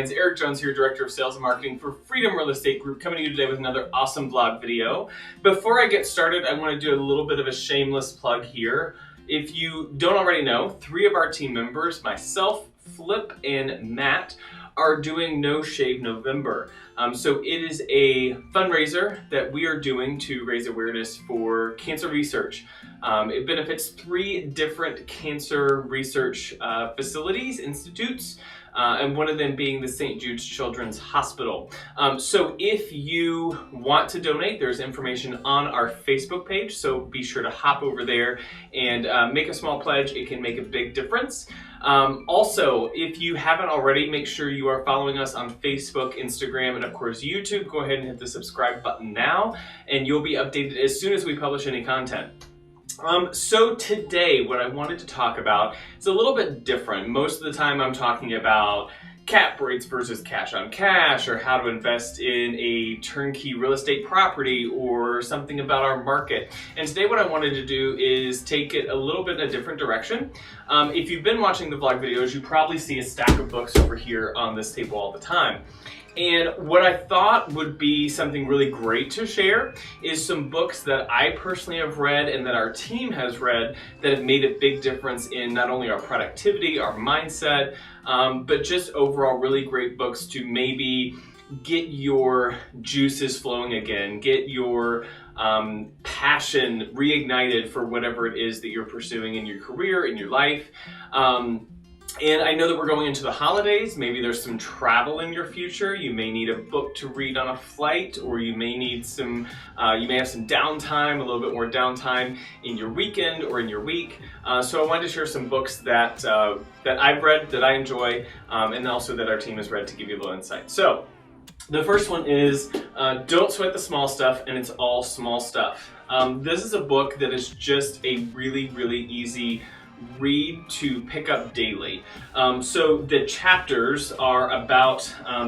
fans. Eric Jones here, Director of Sales and Marketing for Freedom Real Estate Group, coming to you today with another awesome vlog video. Before I get started, I want to do a little bit of a shameless plug here. If you don't already know, 3 of our team members, myself, Flip, and Matt, are doing No Shave November. So it is a fundraiser that we are doing to raise awareness for cancer research. It benefits 3 different cancer research facilities, institutes, and one of them being the St. Jude's Children's Hospital. So if you want to donate, there's information on our Facebook page, so be sure to hop over there and make a small pledge. It can make a big difference. Also, if you haven't already, make sure you are following us on Facebook, Instagram, and of course YouTube. Go ahead and hit the subscribe button now, and you'll be updated as soon as we publish any content. So today, what I wanted to talk about is a little bit different. Most of the time I'm talking about cap rates versus cash on cash, or how to invest in a turnkey real estate property, or something about our market. And today what I wanted to do is take it a little bit in a different direction. If you've been watching the vlog videos, you probably see a stack of books over here on this table all the time. And what I thought would be something really great to share is some books that I personally have read and that our team has read that have made a big difference in not only our productivity, our mindset, but just overall really great books to maybe get your juices flowing again, get your passion reignited for whatever it is that you're pursuing in your career, in your life. And I know that we're going into the holidays. Maybe there's some travel in your future. You may need a book to read on a flight, or you may need some, you may have some downtime, a little bit more downtime in your weekend or in your week. So I wanted to share some books that that I've read, that I enjoy, and also that our team has read to give you a little insight. So the first one is Don't Sweat the Small Stuff, and It's All Small Stuff. This is a book that is just a really, really easy read to pick up daily. So the chapters are about,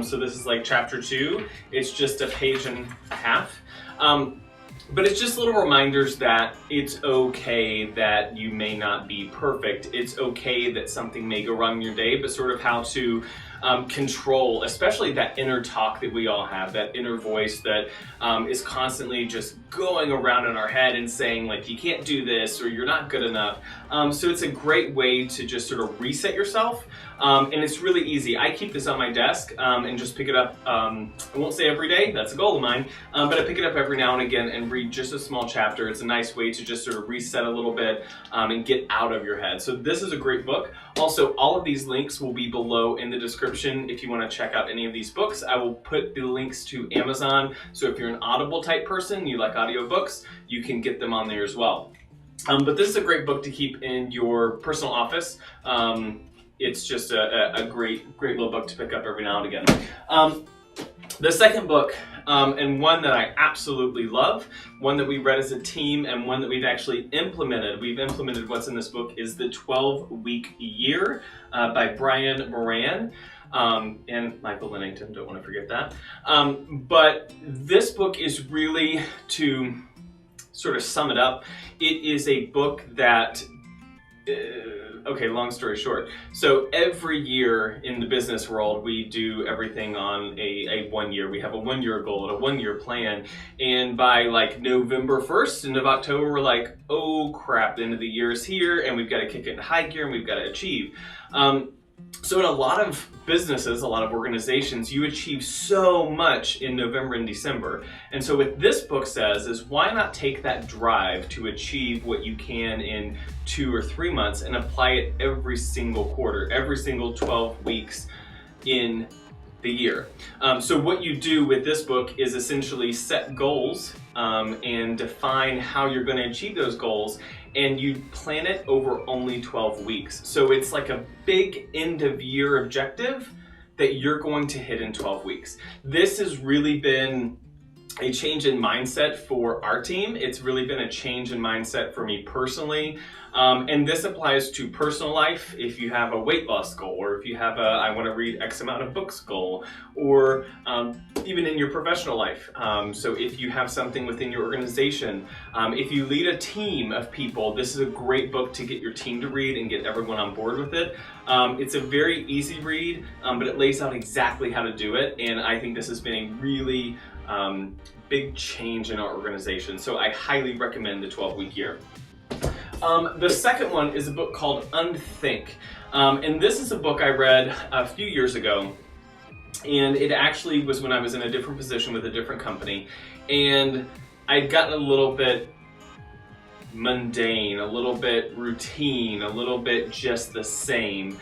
so this is like chapter 2, it's just a page and a half. But it's just little reminders that it's okay that you may not be perfect. It's okay that something may go wrong in your day, but sort of how to control, especially that inner talk that we all have, that inner voice that is constantly just going around in our head and saying like, you can't do this, or you're not good enough. So it's a great way to just sort of reset yourself. And it's really easy. I keep this on my desk and just pick it up. I won't say every day, that's a goal of mine, but I pick it up every now and again and read just a small chapter. It's a nice way to just sort of reset a little bit and get out of your head. So this is a great book. Also, all of these links will be below in the description if you want to check out any of these books. I will put the links to Amazon. So if you're an Audible type person, you like audiobooks, you can get them on there as well. But this is a great book to keep in your personal office. It's just a great little book to pick up every now and again. The second book, and one that I absolutely love, one that we read as a team and one that we've actually implemented. We've implemented what's in this book is The 12-Week Year by Brian Moran. And Michael Lennington, don't want to forget that. But this book is really, to sort of sum it up, it is a book that okay, long story short. So every year in the business world, we do everything on a 1 year. We have a 1-year goal and a 1-year plan. And by like November 1st, end of October, we're like, oh crap, the end of the year is here and we've got to kick it in high gear and we've got to achieve. So in a lot of businesses, a lot of organizations, you achieve so much in November and December. And so what this book says is, why not take that drive to achieve what you can in 2 or 3 months and apply it every single quarter, every single 12 weeks in the year. So what you do with this book is essentially set goals and define how you're going to achieve those goals, and you plan it over only 12 weeks. So it's like a big end of year objective that you're going to hit in 12 weeks. This has really been a change in mindset for our team. It's really been a change in mindset for me personally. And this applies to personal life. If you have a weight loss goal, or if you have a I want to read X amount of books goal, or even in your professional life. So if you have something within your organization, if you lead a team of people, this is a great book to get your team to read and get everyone on board with it. It's a very easy read, but it lays out exactly how to do it. And I think this has been a really big change in our organization. So I highly recommend the 12-week year. The second one is a book called Unthink. And this is a book I read a few years ago. And it actually was when I was in a different position with a different company. And I'd gotten a little bit mundane, a little bit routine, a little bit just the same.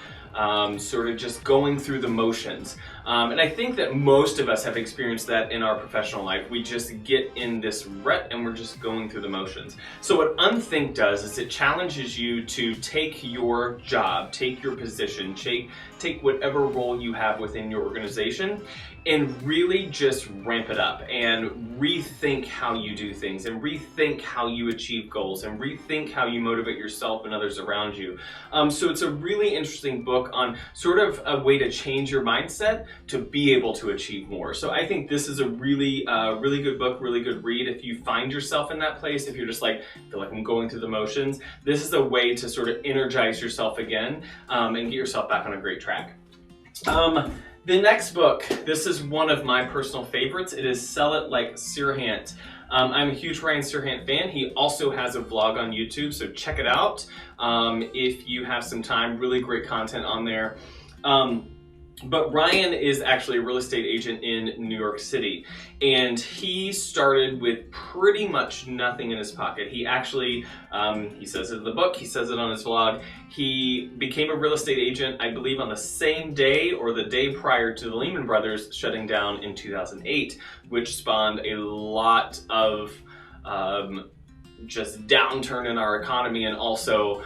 Sort of just going through the motions. And I think that most of us have experienced that in our professional life. We just get in this rut and we're just going through the motions. So what Unthink does is it challenges you to take your job, take your position, take whatever role you have within your organization and really just ramp it up and rethink how you do things and rethink how you achieve goals and rethink how you motivate yourself and others around you. So it's a really interesting book on sort of a way to change your mindset to be able to achieve more. So I think this is a really good book, really good read. If you find yourself in that place, if you're just like, I feel like I'm going through the motions, this is a way to sort of energize yourself again and get yourself back on a great track. The next book, this is one of my personal favorites. It is Sell It Like Sirhan. I'm a huge Ryan Sirhan fan. He also has a vlog on YouTube, so check it out if you have some time. Really great content on there. But Ryan is actually a real estate agent in New York City, and he started with pretty much nothing in his pocket. He actually, he says it in the book, he says it on his vlog, he became a real estate agent, I believe on the same day or the day prior to the Lehman Brothers shutting down in 2008, which spawned a lot of just downturn in our economy and also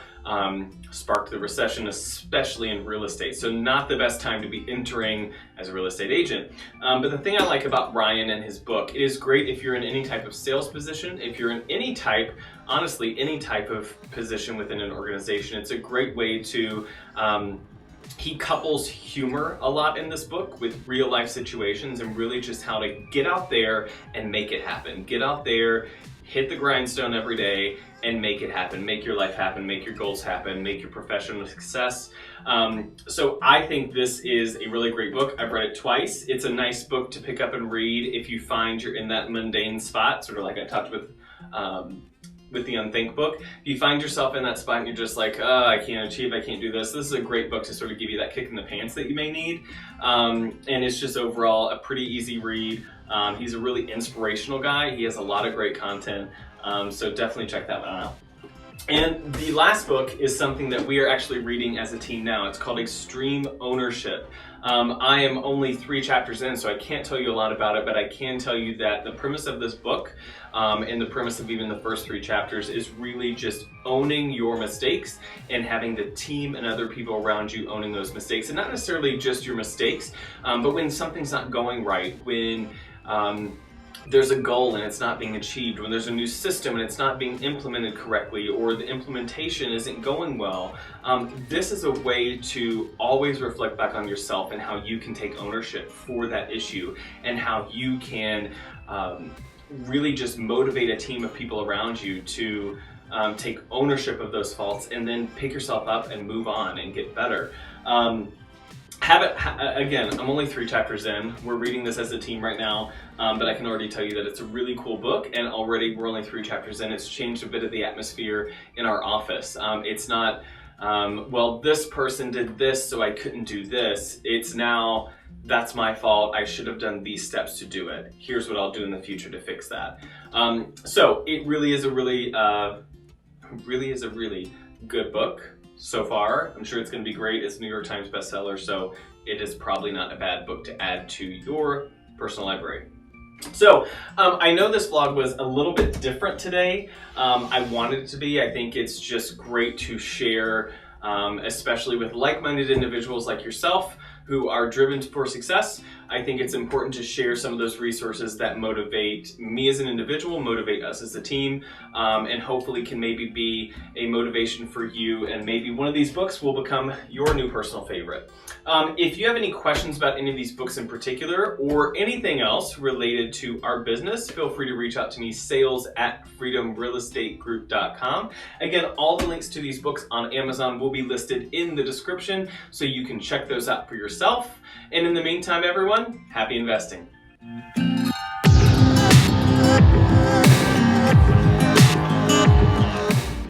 sparked the recession, especially in real estate. So not the best time to be entering as a real estate agent. But the thing I like about Ryan and his book, it is great if you're in any type of sales position, if you're in any type, honestly, any type of position within an organization. It's a great way to, he couples humor a lot in this book with real life situations and really just how to get out there and make it happen. Get out there, hit the grindstone every day and make it happen. Make your life happen, make your goals happen, make your professional success. So I think this is a really great book. I've read it twice. It's a nice book to pick up and read if you find you're in that mundane spot, sort of like I talked with the Unthink book. If you find yourself in that spot and you're just like, oh, I can't achieve, I can't do this, this is a great book to sort of give you that kick in the pants that you may need. And it's just overall a pretty easy read. He's a really inspirational guy. He has a lot of great content. So definitely check that one out. And the last book is something that we are actually reading as a team now. It's called Extreme Ownership. I am only 3 chapters in, so I can't tell you a lot about it, but I can tell you that the premise of this book and the premise of even the first 3 chapters is really just owning your mistakes and having the team and other people around you owning those mistakes. And not necessarily just your mistakes, but when something's not going right, when there's a goal and it's not being achieved, when there's a new system and it's not being implemented correctly, or the implementation isn't going well, this is a way to always reflect back on yourself and how you can take ownership for that issue and how you can really just motivate a team of people around you to take ownership of those faults and then pick yourself up and move on and get better. Again, I'm only 3 chapters in. We're reading this as a team right now, but I can already tell you that it's a really cool book, and already we're only 3 chapters in. It's changed a bit of the atmosphere in our office. It's not, well, this person did this, so I couldn't do this. It's now, that's my fault. I should have done these steps to do it. Here's what I'll do in the future to fix that. So it really is a really good book. So far, I'm sure it's going to be great. It's a New York Times bestseller, so it is probably not a bad book to add to your personal library. So I know this vlog was a little bit different today. I wanted it to be. I think it's just great to share, especially with like-minded individuals like yourself who are driven for success. I think it's important to share some of those resources that motivate me as an individual, motivate us as a team, and hopefully can maybe be a motivation for you, and maybe one of these books will become your new personal favorite. If you have any questions about any of these books in particular, or anything else related to our business, feel free to reach out to me, sales@freedomrealestategroup.com. Again, all the links to these books on Amazon will be listed in the description, so you can check those out for yourself. And in the meantime, everyone, happy investing.